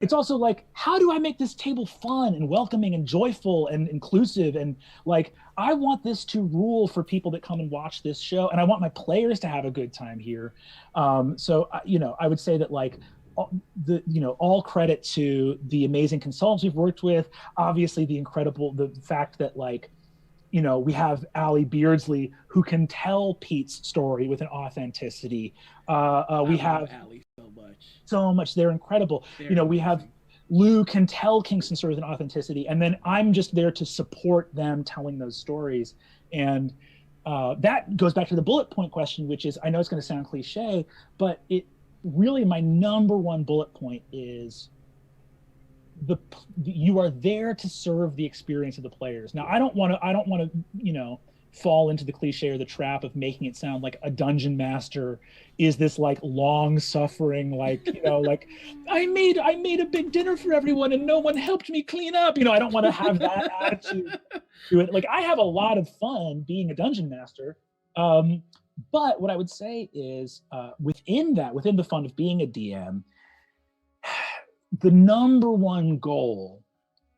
it's also like, how do I make this table fun and welcoming and joyful and inclusive? And like, I want this to rule for people that come and watch this show. And I want my players to have a good time here. I would say that like, all credit to the amazing consultants we've worked with. Obviously, the fact that like, we have Allie Beardsley who can tell Pete's story with an authenticity. I We love have Allie so much. so much. They're incredible. They're We have amazing. Lou can tell Kingston stories with an authenticity, and then I'm just there to support them telling those stories. And that goes back to the bullet point question, which is, I know it's going to sound cliche, but it really, my number one bullet point is the you are there to serve the experience of the players. Now, I don't want to fall into the cliche or the trap of making it sound like a dungeon master is this like long suffering, like, like I made a big dinner for everyone and no one helped me clean up. I don't want to have that attitude to it. Like, I have a lot of fun being a dungeon master. But what I would say is, within the fun of being a DM, the number one goal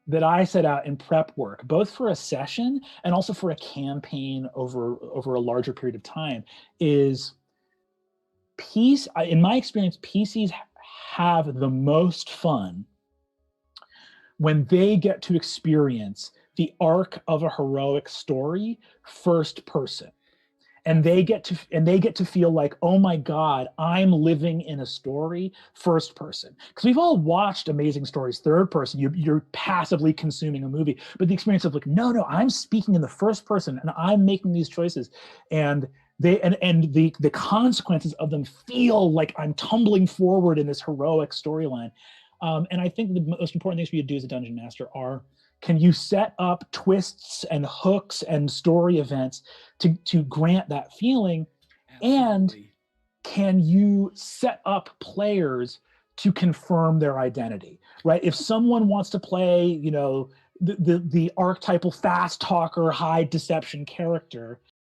that I set out in prep work, both for a session and also for a campaign over a larger period of time, is peace. In my experience, PCs have the most fun when they get to experience the arc of a heroic story first person. And they get to feel like, oh my God, I'm living in a story first person. Because we've all watched amazing stories third person. You're passively consuming a movie, but the experience of like, no, I'm speaking in the first person and I'm making these choices, and the consequences of them feel like I'm tumbling forward in this heroic storyline. And I think the most important things for you to do as a dungeon master are, can you set up twists and hooks and story events to grant that feeling? And Absolutely. can you set up players to confirm their identity, right? If someone wants to play, the archetypal fast talker, high deception character,